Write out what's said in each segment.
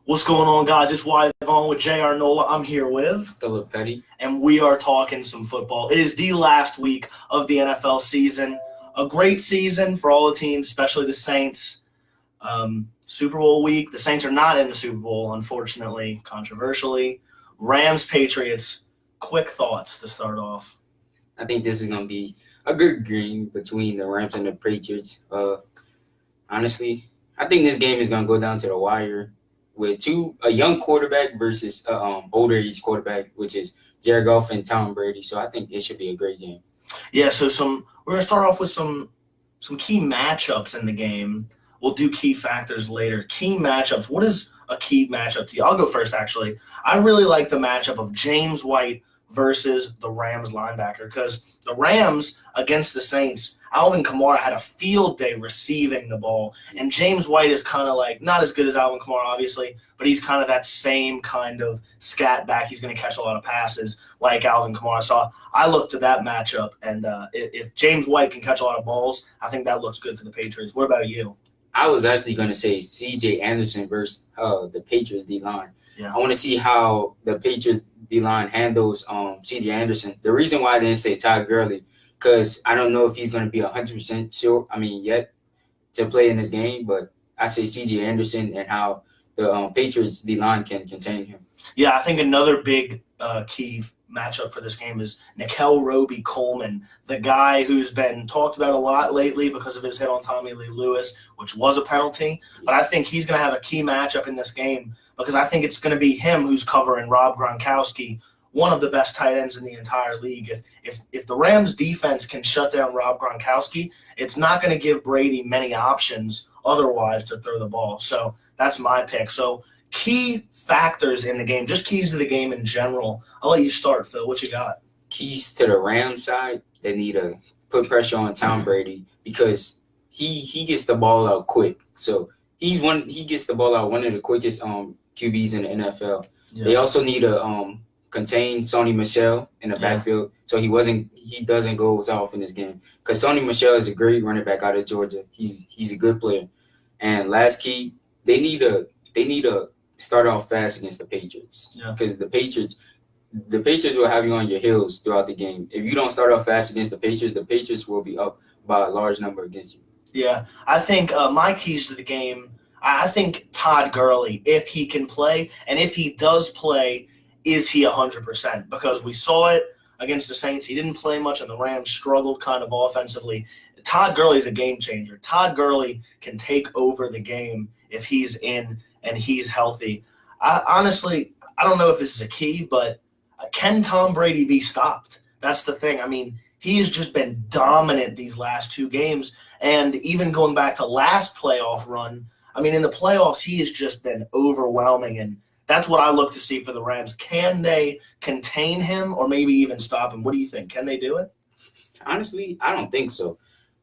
What's going on, guys? It's Wyatt, Vaughn with JRNOLA. I'm here with Phillip, and we are talking some football. It is the last week of the NFL season. A great season for all the teams, especially the Saints. Super Bowl week. The Saints are not in the Super Bowl, unfortunately, controversially. Rams, Patriots. Quick thoughts to start off. I think this is going to be a good game between the Rams and the Patriots. Honestly, I think this game is going to go down to the wire with a young quarterback versus older age quarterback, which is Jared Goff and Tom Brady. So I think it should be a great game. Yeah, so we're going to start off with some key matchups in the game. We'll do key factors later. Key matchups. What is a key matchup to you? I'll go first, actually. I really like the matchup of James White versus the Rams linebacker because the Rams against the Saints, Alvin Kamara had a field day receiving the ball, and James White is kind of like not as good as Alvin Kamara, obviously, but he's kind of that same kind of scat back. He's going to catch a lot of passes like Alvin Kamara. So I look to that matchup, and if James White can catch a lot of balls, I think that looks good for the Patriots. What about you? I was actually going to say C.J. Anderson versus the Patriots D-line. Yeah. I want to see how the Patriots D-line handles C.J. Anderson. The reason why I didn't say Todd Gurley, because I don't know if he's going to be 100% sure, yet to play in this game, but I say C.J. Anderson and how the Patriots D-line can contain him. Yeah, I think another big key matchup for this game is Nickel Roby-Coleman, the guy who's been talked about a lot lately because of his hit on Tommy Lee Lewis, which was a penalty. But I think he's going to have a key matchup in this game because I think it's going to be him who's covering Rob Gronkowski, one of the best tight ends in the entire league. If the Rams defense can shut down Rob Gronkowski, it's not going to give Brady many options otherwise to throw the ball. So that's my pick. So key factors in the game, just keys to the game in general. I'll let you start, Phil. What you got? Keys to the Rams side, they need to put pressure on Tom Brady because he gets the ball out quick. So he gets the ball out, one of the quickest QBs in the NFL. Yeah. They also need to contain Sony Michel in the backfield so he doesn't go off in this game. Because Sony Michel is a great running back out of Georgia. He's a good player. And last key, they need to start off fast against the Patriots. Because the Patriots will have you on your heels throughout the game. If you don't start off fast against the Patriots will be up by a large number against you. Yeah, I think my keys to the game, I think Todd Gurley, if he can play, and if he does play, is he 100%? Because we saw it against the Saints. He didn't play much, and the Rams struggled kind of offensively. Todd Gurley is a game changer. Todd Gurley can take over the game if he's in and he's healthy. Honestly, I don't know if this is a key, but can Tom Brady be stopped? That's the thing. He has just been dominant these last two games, and even going back to last playoff run, in the playoffs, he has just been overwhelming, and that's what I look to see for the Rams. Can they contain him or maybe even stop him? What do you think? Can they do it? Honestly, I don't think so.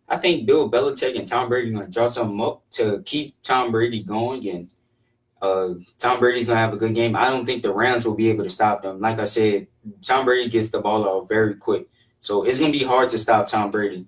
I think Bill Belichick and Tom Brady are going to draw something up to keep Tom Brady going, and Tom Brady's going to have a good game. I don't think the Rams will be able to stop them. Like I said, Tom Brady gets the ball out very quick. So it's going to be hard to stop Tom Brady.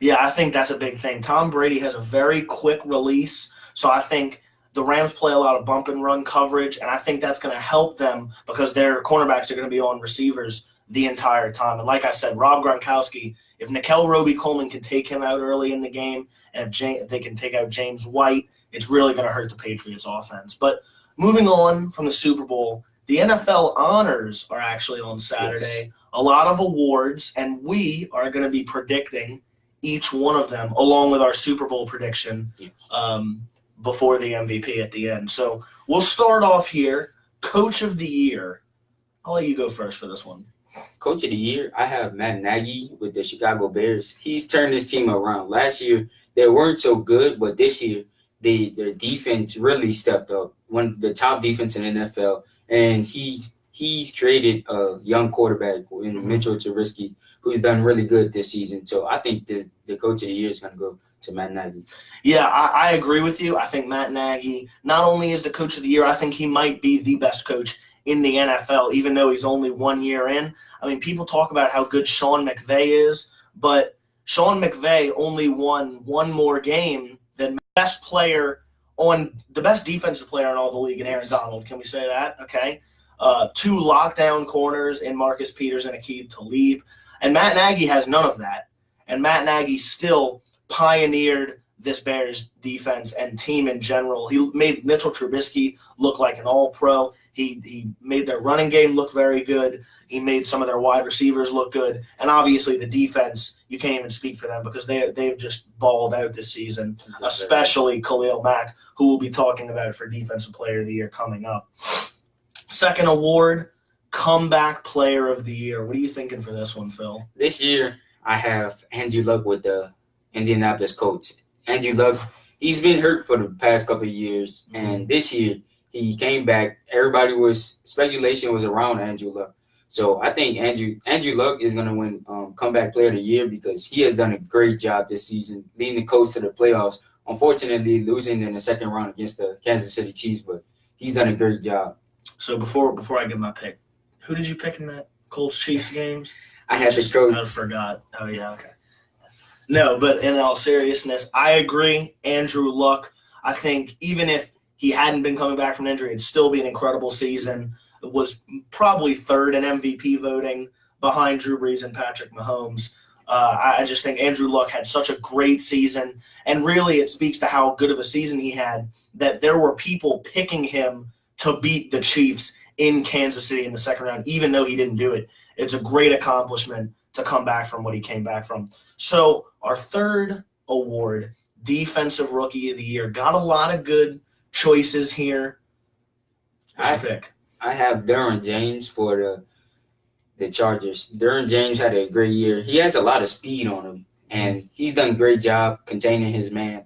Yeah, I think that's a big thing. Tom Brady has a very quick release. So I think the Rams play a lot of bump and run coverage, and I think that's going to help them because their cornerbacks are going to be on receivers the entire time. And like I said, Rob Gronkowski, if Nickel Roby-Coleman can take him out early in the game, and if they can take out James White, it's really going to hurt the Patriots offense. But moving on from the Super Bowl, the NFL honors are actually on Saturday. Yes. A lot of awards, and we are going to be predicting each one of them along with our Super Bowl prediction before the MVP at the end. So we'll start off here. Coach of the Year. I'll let you go first for this one. Coach of the Year, I have Matt Nagy with the Chicago Bears. He's turned his team around. Last year, they weren't so good, but this year, their defense really stepped up. One of the top defense in the NFL, and he's created a young quarterback in Mitchell Trubisky who's done really good this season. So I think the Coach of the Year is going to go to Matt Nagy. Yeah, I agree with you. I think Matt Nagy not only is the Coach of the Year, I think he might be the best coach in the NFL, even though he's only 1 year in. People talk about how good Sean McVay is, but Sean McVay only won one more game than best player on the best defensive player in all the league in Aaron Donald. Can we say that? Okay. 2 lockdown corners in Marcus Peters and Aqib Talib. And Matt Nagy has none of that. And Matt Nagy still pioneered this Bears defense and team in general. He made Mitchell Trubisky look like an all-pro. He made their running game look very good. He made some of their wide receivers look good. And obviously the defense, you can't even speak for them because they've just balled out this season, especially Khalil Mack, who we'll be talking about for Defensive Player of the Year coming up. Second award, Comeback Player of the Year. What are you thinking for this one, Phil? This year, I have Andrew Luck with the Indianapolis Colts. Andrew Luck, he's been hurt for the past couple of years, and this year he came back. Speculation was around Andrew Luck. So I think Andrew Luck is going to win Comeback Player of the Year because he has done a great job this season, leading the Colts to the playoffs. Unfortunately, losing in the second round against the Kansas City Chiefs, but he's done a great job. So before I give my pick, who did you pick in that Colts-Chiefs games? I had the Colts. I forgot. Oh, yeah, okay. No, but in all seriousness, I agree. Andrew Luck, I think even if he hadn't been coming back from injury, it'd still be an incredible season. It was probably third in MVP voting behind Drew Brees and Patrick Mahomes. I just think Andrew Luck had such a great season, and really it speaks to how good of a season he had that there were people picking him to beat the Chiefs in Kansas City in the second round, even though he didn't do it. It's a great accomplishment to come back from what he came back from. So our third award, Defensive Rookie of the Year, got a lot of good choices here. What's your pick? I have Derwin James for the Chargers. Derwin James had a great year. He has a lot of speed on him, and he's done a great job containing his man.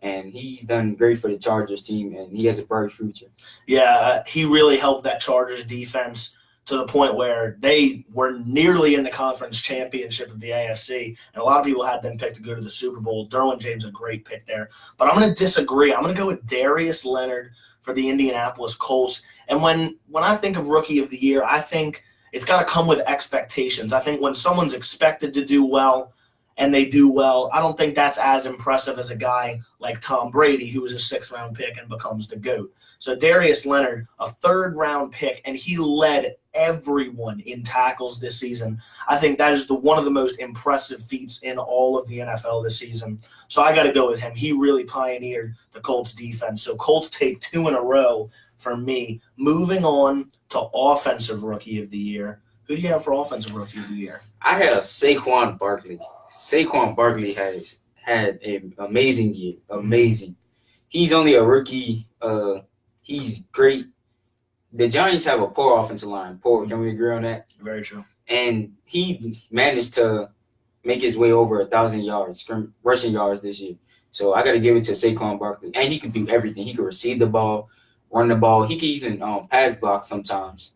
And he's done great for the Chargers team, and he has a bright future. Yeah, he really helped that Chargers defense to the point where they were nearly in the conference championship of the AFC, and a lot of people had them picked to go to the Super Bowl. Derwin James, a great pick there. But I'm going to disagree. I'm going to go with Darius Leonard for the Indianapolis Colts. And when I think of Rookie of the Year, I think it's got to come with expectations. I think when someone's expected to do well, and they do well, I don't think that's as impressive as a guy like Tom Brady, who was a 6th-round pick and becomes the GOAT. So Darius Leonard, a 3rd-round pick, and he led everyone in tackles this season. I think that is one of the most impressive feats in all of the NFL this season. So I got to go with him. He really pioneered the Colts defense. So Colts take 2 in a row for me. Moving on to Offensive Rookie of the Year. Who do you have for Offensive Rookie of the Year? I have Saquon Barkley. Saquon Barkley has had an amazing year. Amazing. He's only a rookie. He's great. The Giants have a poor offensive line. Poor. Can we agree on that? Very true. And he managed to make his way over 1,000 yards, rushing yards this year. So I got to give it to Saquon Barkley. And he can do everything. He can receive the ball, run the ball. He can even pass block sometimes.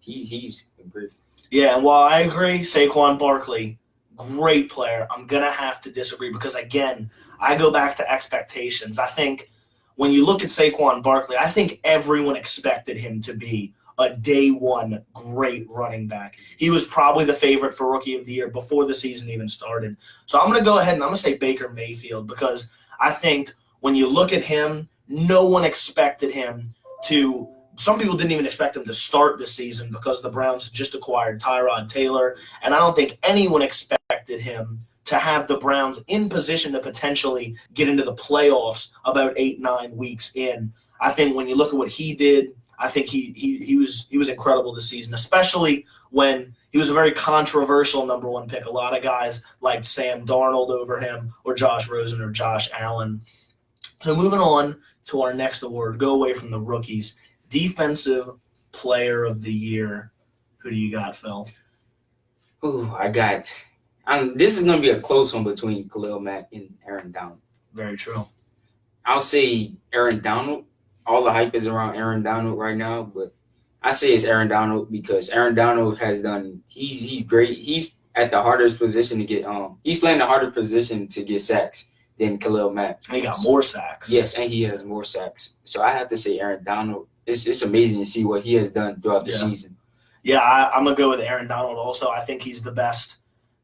He's great. Yeah, and while I agree, Saquon Barkley, great player, I'm going to have to disagree because, again, I go back to expectations. I think when you look at Saquon Barkley, I think everyone expected him to be a day one great running back. He was probably the favorite for Rookie of the Year before the season even started. So I'm going to go ahead and I'm going to say Baker Mayfield because I think when you look at him, no one expected him to – some people didn't even expect him to start this season because the Browns just acquired Tyrod Taylor, and I don't think anyone expected him to have the Browns in position to potentially get into the playoffs about 8-9 weeks in. I think when you look at what he did, I think he was incredible this season, especially when he was a very controversial number 1 pick. A lot of guys liked Sam Darnold over him or Josh Rosen or Josh Allen. So moving on to our next award, go away from the rookies. Defensive Player of the Year. Who do you got, Phil? Ooh, this is going to be a close one between Khalil Mack and Aaron Donald. Very true. I'll say Aaron Donald. All the hype is around Aaron Donald right now, but I say it's Aaron Donald because Aaron Donald has done. He's great. He's at the hardest position to get. He's playing the harder position to get sacks than Khalil Mack. And he got more sacks. Yes, and he has more sacks. So I have to say Aaron Donald. It's amazing to see what he has done throughout the season. Yeah, I'm going to go with Aaron Donald also. I think he's the best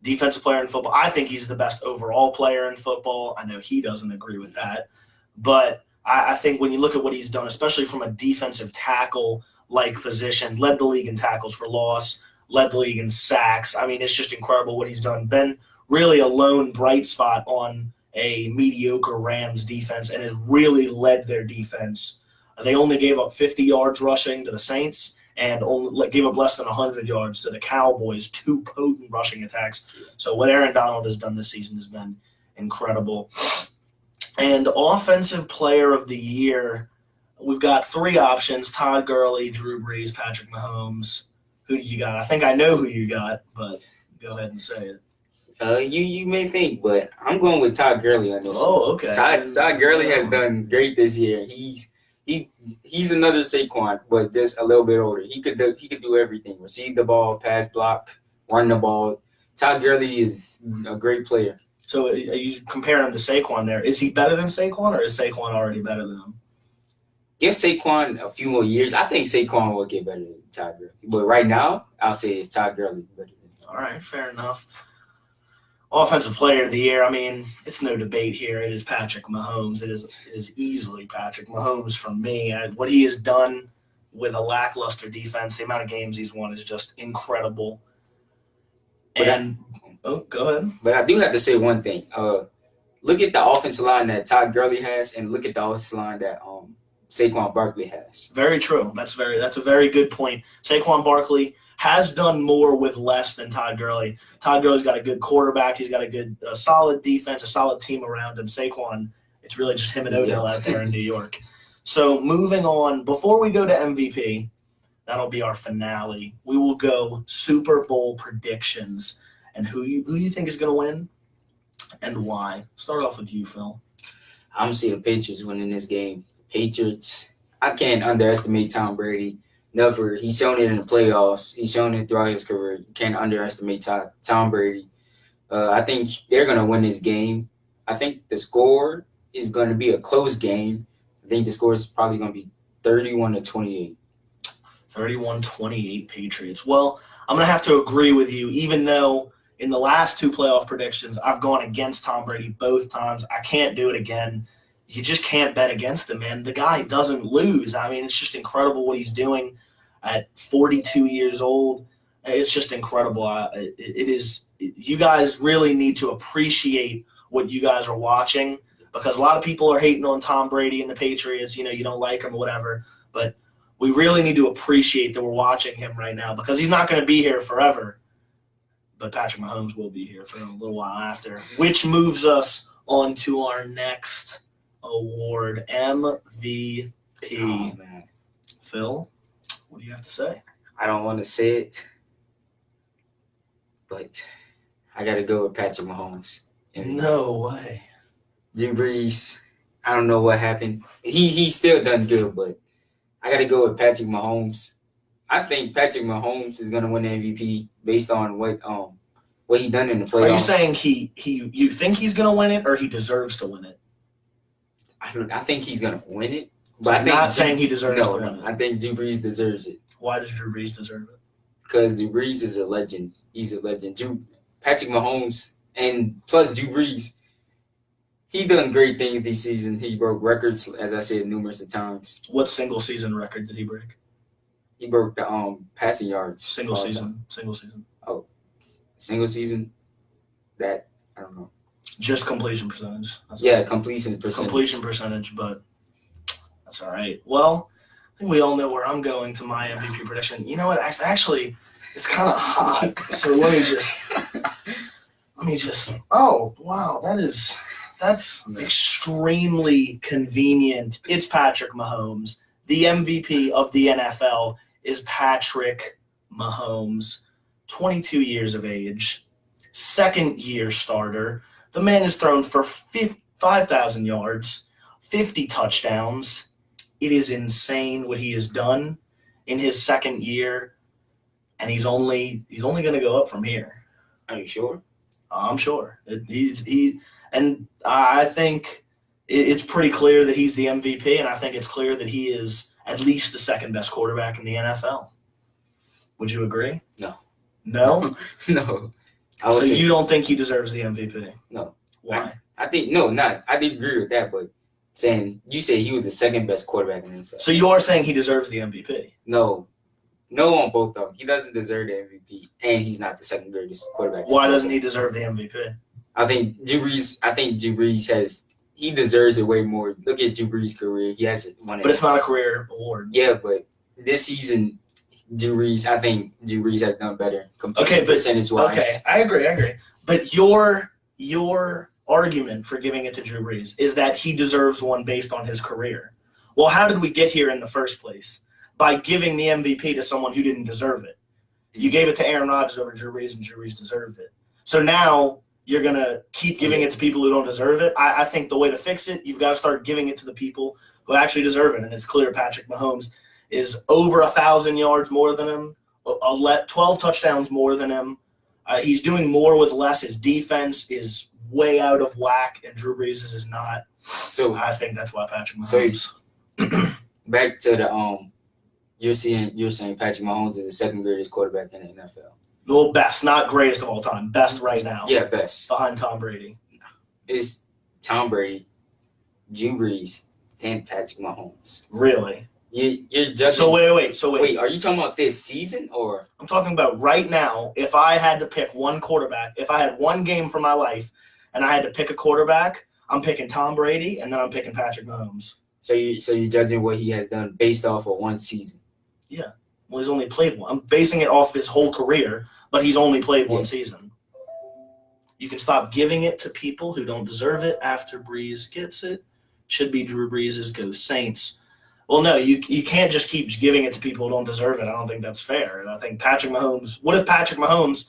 defensive player in football. I think he's the best overall player in football. I know he doesn't agree with that. But I think when you look at what he's done, especially from a defensive tackle-like position, led the league in tackles for loss, led the league in sacks. I mean, it's just incredible what he's done. Been really a lone bright spot on a mediocre Rams defense and has really led their defense. They only gave up 50 yards rushing to the Saints and only gave up less than 100 yards to the Cowboys, 2 potent rushing attacks. So what Aaron Donald has done this season has been incredible. And Offensive Player of the Year, we've got 3 options: Todd Gurley, Drew Brees, Patrick Mahomes. Who do you got? I think I know who you got, but go ahead and say it. You may think, but I'm going with Todd Gurley on this. Oh, okay. Todd Gurley has done great this year. He's another Saquon, but just a little bit older. He could do everything: receive the ball, pass block, run the ball. Todd Gurley is a great player. So you compare him to Saquon there. Is he better than Saquon, or is Saquon already better than him? Give Saquon a few more years. I think Saquon will get better than Todd Gurley. But right now, I'll say it's Todd Gurley better than him. All right, fair enough. Offensive Player of the Year, I mean, it's no debate here. It is Patrick Mahomes. It is easily Patrick Mahomes for me. What he has done with a lackluster defense, the amount of games he's won is just incredible. Go ahead. But I do have to say one thing. Look at the offensive line that Todd Gurley has, and look at the offensive line that Saquon Barkley has. Very true. That's a very good point. Saquon Barkley has done more with less than Todd Gurley. Todd Gurley's got a good quarterback. He's got a solid defense, a solid team around him. Saquon, it's really just him and Odell out there in New York. So moving on, before we go to MVP, that'll be our finale. We will go Super Bowl predictions and who you think is going to win and why. Start off with you, Phil. I'm going to see the Patriots winning this game. Patriots, I can't underestimate Tom Brady. Never. He's shown it in the playoffs. He's shown it throughout his career. You can't underestimate Tom Brady. I think they're going to win this game. I think the score is going to be a close game. I think the score is probably going to be 31-28. 31-28 Patriots. Well, I'm going to have to agree with you, even though in the last 2 playoff predictions, I've gone against Tom Brady both times. I can't do it again. You just can't bet against him, man. The guy doesn't lose. I mean, it's just incredible what he's doing at 42 years old. It's just incredible. It is. You guys really need to appreciate what you guys are watching, because a lot of people are hating on Tom Brady and the Patriots. You don't like him or whatever, but we really need to appreciate that we're watching him right now, because he's not going to be here forever. But Patrick Mahomes will be here for a little while after, which moves us on to our next award, MVP. Oh, man. Phil, what do you have to say? I don't want to say it, but I got to go with Patrick Mahomes. No way. Drew Brees, I don't know what happened. He still done good, but I got to go with Patrick Mahomes. I think Patrick Mahomes is going to win the MVP based on what he done in the playoffs. Are you saying you think he's going to win it, or he deserves to win it? I think he's going to win it. But So I think not saying he deserves to win it. I think Drew Brees deserves it. Why does Drew Brees deserve it? Because Drew Brees is a legend. He's a legend. Patrick Mahomes and plus Drew Brees, he done great things this season. He broke records, as I said, numerous of times. What single season record did he break? He broke the passing yards. Single season. Oh, single season? That, I don't know. Just completion percentage. Completion percentage. Completion percentage, but that's all right. Well, I think we all know where I'm going to my MVP prediction. You know what? Actually, it's kind of hot. So let me just. Oh wow, that's extremely convenient. It's Patrick Mahomes. The MVP of the NFL is Patrick Mahomes, 22 years of age, second-year starter. The man has thrown for 5,000 yards, 50 touchdowns. It is insane what he has done in his second year, and he's only going to go up from here. Are you sure? I'm sure. I think it's pretty clear that he's the MVP, and I think it's clear that he is at least the second best quarterback in the NFL. Would you agree? No. No? No. So you don't think he deserves the MVP? No. Why? I think no, not. I didn't agree with that, but saying you said he was the second best quarterback in the NFL. So you are saying he deserves the MVP? No on both of them. He doesn't deserve the MVP, and he's not the second greatest quarterback. Why doesn't he deserve the MVP? I think Drew Brees he deserves it way more. Look at Drew Brees' career. He hasn't won it. But it's not a career award. Yeah, but this season, I think Drew Brees has done better. Okay, but percentage-wise. Okay, I agree. But your argument for giving it to Drew Brees is that he deserves one based on his career. Well, how did we get here in the first place? By giving the MVP to someone who didn't deserve it. You gave it to Aaron Rodgers over Drew Brees, and Drew Brees deserved it. So now you're going to keep giving it to people who don't deserve it. I think the way to fix it, you've got to start giving it to the people who actually deserve it. And it's clear Patrick Mahomes is over 1,000 yards more than him, 12 touchdowns more than him. He's doing more with less. His defense is way out of whack, and Drew Brees is not. So I think that's why Patrick Mahomes. So back to the you're saying Patrick Mahomes is the second greatest quarterback in the NFL. Well, best, not greatest of all time. Best right now. Yeah, best. Behind Tom Brady. It's Tom Brady, Drew Brees, then Patrick Mahomes. Really? You're just So wait. Wait, are you talking about this season or? I'm talking about right now. If I had to pick one quarterback, if I had one game for my life and I had to pick a quarterback, I'm picking Tom Brady and then I'm picking Patrick Mahomes. So you're judging what he has done based off of one season? Yeah. Well, he's only played one. I'm basing it off his whole career, but he's only played one season. You can stop giving it to people who don't deserve it after Brees gets it. Should be Drew Brees' Go Saints. Well, no, you can't just keep giving it to people who don't deserve it. I don't think that's fair. And I think Patrick Mahomes – what if Patrick Mahomes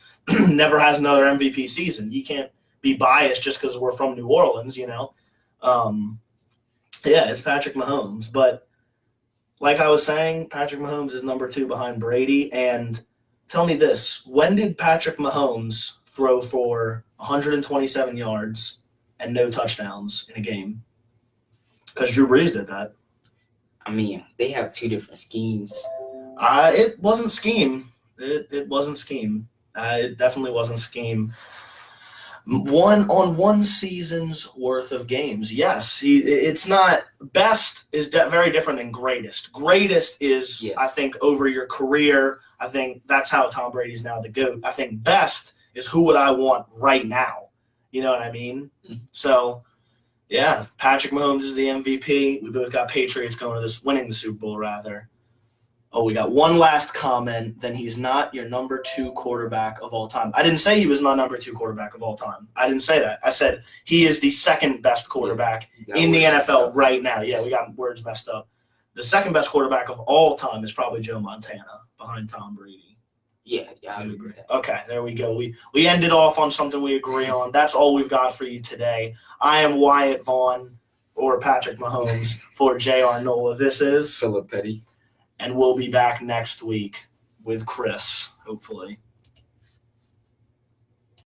never has another MVP season? You can't be biased just because we're from New Orleans, you know. Yeah, it's Patrick Mahomes. But like I was saying, Patrick Mahomes is number 2 behind Brady. And tell me this, when did Patrick Mahomes throw for 127 yards and no touchdowns in a game? Because Drew Brees did that. I mean, they have two different schemes. It wasn't scheme. It wasn't scheme. It definitely wasn't scheme. One season's worth of games. Yes, it's not. Best is very different than greatest. Greatest is, I think, over your career. I think that's how Tom Brady's now the GOAT. I think best is who would I want right now. You know what I mean? Mm-hmm. So, yeah, Patrick Mahomes is the MVP. We both got Patriots going to this, winning the Super Bowl rather. Oh, we got one last comment. Then he's not your number 2 quarterback of all time. I didn't say he was my number 2 quarterback of all time. I didn't say that. I said he is the second best quarterback in the NFL right now. Yeah, we got words messed up. The second best quarterback of all time is probably Joe Montana behind Tom Brady. Yeah, I would agree. Okay, there we go. We ended off on something we agree on. That's all we've got for you today. I am Wyatt Vaughn or Patrick Mahomes for JRNOLA. This is Phillip. And we'll be back next week with Chris, hopefully.